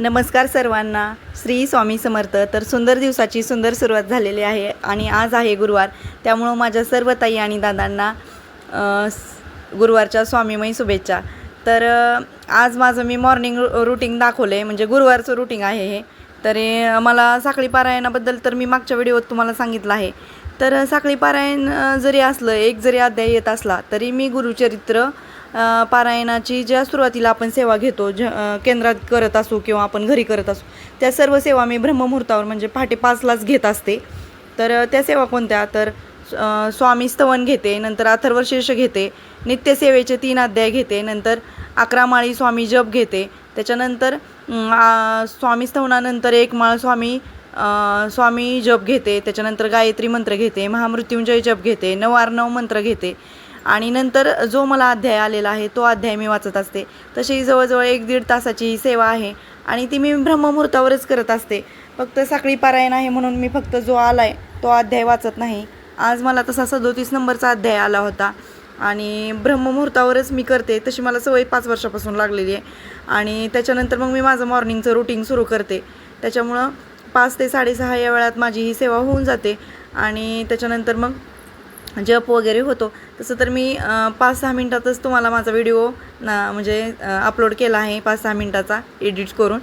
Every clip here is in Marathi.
नमस्कार सर्वांना. श्री स्वामी समर्थ. तर सुंदर दिवसाची सुंदर सुरुवात झालेली आहे आणि आज आहे गुरुवार. त्यामुळं माझ्या सर्व ताई आणि दादांना गुरुवारच्या स्वामीमय शुभेच्छा. तर आज माझं मी मॉर्निंग रुटीन दाखवलं आहे, म्हणजे गुरुवारचं रुटीन आहे हे. तर मला साखळी पारायणाबद्दल तर मी मागच्या व्हिडिओत तुम्हाला सांगितलं आहे. तर साखळी पारायण जरी असलं, एक जरी अध्याय येत असला तरी मी गुरुचरित्र पारायणाची ज्या सुरुवातीला आपण सेवा घेतो, केंद्रात करत असू किंवा आपण घरी करत असू, त्या सर्व सेवा मी ब्रह्ममुहूर्तावर म्हणजे पहाटे 5लाच घेत असते. तर त्या सेवा कोणत्या, तर स्वामी स्तवन घेते, नंतर अथर्वशीर्ष घेते, नित्यसेवेचे 3 अध्याय घेते, नंतर 11 माळी स्वामी जप घेते, त्याच्यानंतर स्वामी स्तवनानंतर 1 माळ स्वामी जप घेते, त्याच्यानंतर गायत्री मंत्र घेते, महामृत्युंजय जप घेते, 9 मंत्र घेते आणि नंतर जो मला अध्याय आलेला आहे तो अध्याय मी वाचत असते. तशी जवळजवळ 1-1.5 तासाची ही सेवा आहे आणि ती मी ब्रह्ममुहूर्तावरच करत असते. फक्त साखळी पारायण आहे म्हणून मी फक्त जो आला आहे तो अध्याय वाचत नाही. आज मला तसा 37 नंबरचा अध्याय आला होता आणि ब्रह्ममुहूर्तावरच मी करते. तशी मला सवय 5 वर्षापासून लागलेली आहे आणि त्याच्यानंतर मग मी माझं मॉर्निंगचं रुटीन सुरू करते. त्याच्यामुळं 5 ते 6:30 या वेळात माझी ही सेवा होऊन जाते आणि त्याच्यानंतर मग जप वगैरे होतो. तसं तर मी 5-6 मिनटातच तुम्हाला माझा व्हिडिओ म्हणजे अपलोड केला आहे, 5-6 मिनटाचा एडिट करून.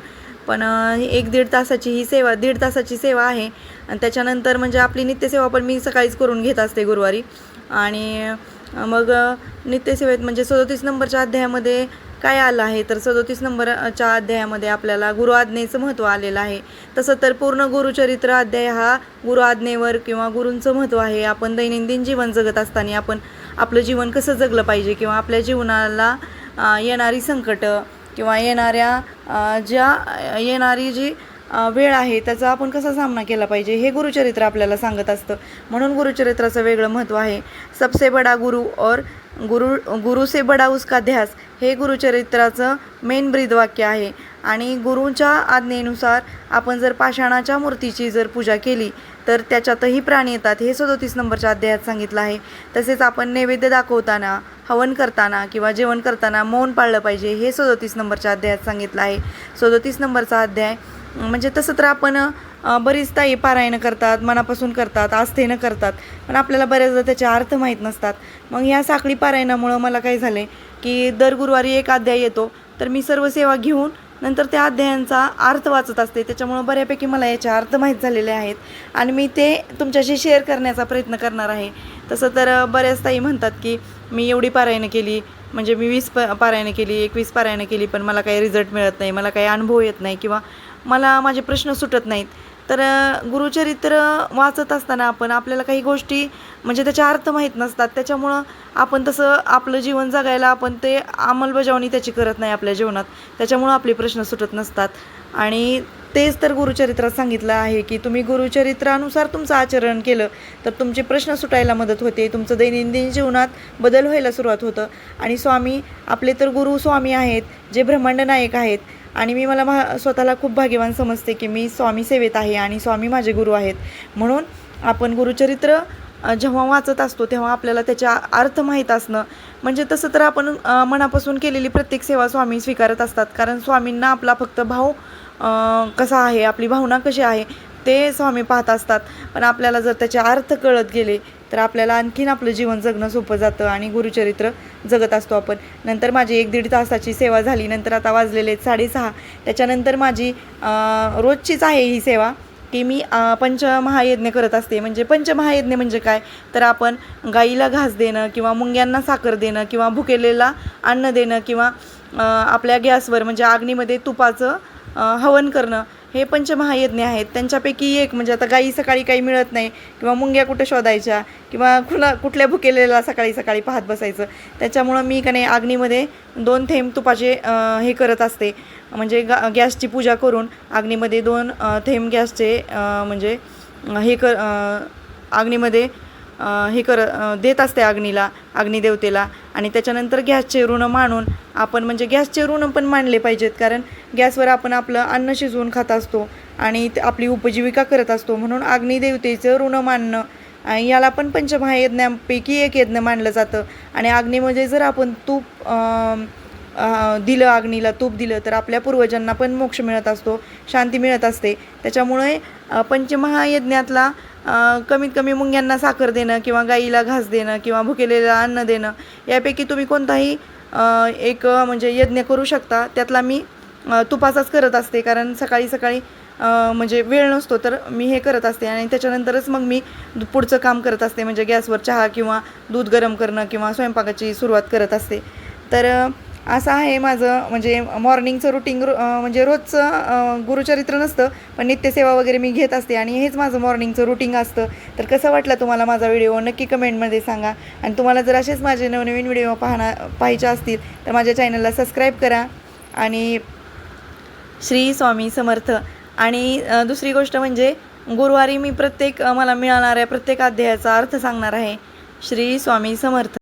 पण 1-1.5 तासाची ही सेवा, 1.5 तासाची सेवा आहे आणि त्याच्यानंतर म्हणजे आपली नित्यसेवा पण मी सकाळीच करून घेत असते गुरुवारी. आणि मग नित्यसेवेत म्हणजे 37 नंबरच्या अध्यायामध्ये काय आलं आहे, तर 37 नंबरच्या अध्यायामध्ये आपल्याला गुरु आज्ञेचं महत्त्व आलेलं आहे. तसं तर पूर्ण गुरुचरित्र अध्याय हा गुरु आज्ञेवर किंवा गुरूंचं महत्त्व आहे. आपण दैनंदिन जीवन जगत असताना आपण आपलं जीवन कसं जगलं पाहिजे किंवा आपल्या जीवनाला येणारी संकटं किंवा येणारी जी वेळ आहे त्याचा आपण कसा सामना केला पाहिजे हे गुरुचरित्र आपल्याला सांगत असतं. म्हणून गुरुचरित्राचं वेगळं महत्त्व आहे. सबसे बडा गुरु और गुरु से बडा उसका ध्यास हे गुरुचरित्राचं मेन ब्रीदवाक्य आहे. आणि गुरूंच्या आज्ञेनुसार आपण जर पाषाणाच्या मूर्तीची जर पूजा केली तर त्याच्यातही प्राण येतात, हे 37 नंबरच्या अध्यायात सांगितलं आहे. तसेच आपण नैवेद्य दाखवताना, हवन करताना किंवा जेवण करताना मौन पाळलं पाहिजे, हे 37 नंबरच्या अध्यायात सांगितलं आहे. 37 नंबरचा अध्याय म्हणजे तसं तर आपण बरीच ताई पारायणं करतात, मनापासून करतात, आस्थेनं करतात, पण आपल्याला बऱ्याचदा त्याचे अर्थ माहीत नसतात. मग ह्या साखळी पारायणामुळं मला काय झालं आहे की दर गुरुवारी एक अध्याय येतो, तर मी सर्व सेवा घेऊन नंतर त्या अध्यायांचा अर्थ वाचत असते. त्याच्यामुळं बऱ्यापैकी मला याचे अर्थ माहीत झालेले आहेत आणि मी ते तुमच्याशी शेअर करण्याचा प्रयत्न करणार आहे. तसं तर बऱ्याच ताई म्हणतात की मी एवढी पारायणं केली, म्हणजे मी 20 पारायणं केली, 21 पारायणं केली, पण मला काही रिझल्ट मिळत नाही, मला काही अनुभव येत नाही किंवा मला माझे प्रश्न सुटत नाहीत. तर गुरुचरित्र वाचत असताना आपल्याला काही गोष्टी म्हणजे त्याचे अर्थ माहीत नसतात. त्याच्यामुळं आपण तसं आपलं जीवन जगायला आपण ते अंमलबजावणी त्याची करत नाही आपल्या जीवनात. त्याच्यामुळं आपले प्रश्न सुटत नसतात. आणि तेच तर गुरुचरित्रात सांगितलं आहे की तुम्ही गुरुचरित्रानुसार तुमचं आचरण केलं तर तुमचे प्रश्न सुटायला मदत होते, तुमचं दैनंदिन जीवनात बदल व्हायला सुरुवात होतं. आणि स्वामी आपले तर गुरु स्वामी आहेत, जे ब्रह्मांड नायक आहेत. आणि मी मला स्वतःला खूप भाग्यवान समजते की मी स्वामी सेवेत आहे आणि स्वामी माझे गुरु आहेत. म्हणून आपण गुरुचरित्र जेव्हा वाचत असतो तेव्हा आपल्याला त्याचा अर्थ माहीत असणं म्हणजे तसं तर आपण मनापासून केलेली प्रत्येक सेवा स्वामी स्वीकारत असतात. कारण स्वामींना आपला फक्त भाव कसा आहे, आपली भावना कशी आहे ते स्वामी पाहत असतात. पण आपल्याला जर त्याचे अर्थ कळत गेले तर आपल्याला आणखीन आपलं जीवन जगणं सोपं जातं आणि गुरुचरित्र जगत असतो आपण. नंतर माझी 1-1.5 तासाची सेवा झाली, नंतर आता वाजलेले आहेत 6:30. त्याच्यानंतर माझी रोजचीच आहे ही सेवा की मी पंचमहायज्ञ करत असते. म्हणजे पंचमहायज्ञ म्हणजे काय, तर आपण गाईला घास देणं किंवा मुंग्यांना साखर देणं किंवा भुकेलेला अन्न देणं किंवा आपल्या गॅसवर म्हणजे अग्नीमध्ये तुपाचं हवन करणं, हे पंचमहायज्ञ आहेत. त्यांच्यापैकी एक म्हणजे आता गाई सकाळी काही मिळत नाही किंवा मुंग्या कुठं शोधायच्या किंवा कुठल्या भुकेलेला सकाळी सकाळी पाहत बसायचं. त्याच्यामुळं मी का नाही अग्नीमध्ये 2 थेंब तुपाचे हे करत असते. म्हणजे गॅसची पूजा करून अग्नीमध्ये 2 थेंब गॅसचे म्हणजे अग्नीमध्ये देत असते अग्निदेवतेला. आणि त्याच्यानंतर गॅसचे ऋण मानून आपण म्हणजे गॅसचे ऋण पण मानले पाहिजेत, कारण गॅसवर आपण आपलं अन्न शिजवून खात असतो आणि आपली उपजीविका करत असतो. म्हणून अग्निदेवतेचं ऋण मानणं याला पण पंचमहायज्ञांपैकी एक यज्ञ मानलं जातं. आणि अग्नीमध्ये जर आपण तूप दिलं, अग्नीला तूप दिलं, तर आपल्या पूर्वजांना पण मोक्ष मिळत असतो, शांती मिळत असते. त्याच्यामुळे पंचमहायज्ञातला कमीत कमी मुंग्यांना साखर देणं किंवा गाईला घास देणं किंवा भुकेलेला अन्न देणं, यापैकी तुम्ही कोणताही एक म्हणजे यज्ञ करू शकता. त्यातला मी तुपाचाच करत असते, कारण सकाळी सकाळी म्हणजे वेळ नसतो, तर मी हे करत असते आणि त्याच्यानंतरच मग मी पुढचं काम करत असते, म्हणजे गॅसवर चहा किंवा दूध गरम करणं किंवा स्वयंपाकाची सुरुवात करत असते. तर असं आहे माझं म्हणजे मॉर्निंगचं रुटीन. म्हणजे रोजचं गुरुचरित्र नसतं, पण नित्यसेवा वगैरे मी घेत असते आणि हेच माझं मॉर्निंगचं रुटीन असतं. तर कसं वाटलं तुम्हाला माझा व्हिडिओ नक्की कमेंटमध्ये सांगा. आणि तुम्हाला जर असेच माझे नवनवीन व्हिडिओ पाहायचे असतील तर माझ्या चॅनलला सबस्क्राईब करा. आणि श्री स्वामी समर्थ. आणि दुसरी गोष्ट म्हणजे गुरुवारी मी मला मिळणाऱ्या प्रत्येक अध्यायाचा अर्थ सांगणार आहे. श्री स्वामी समर्थ.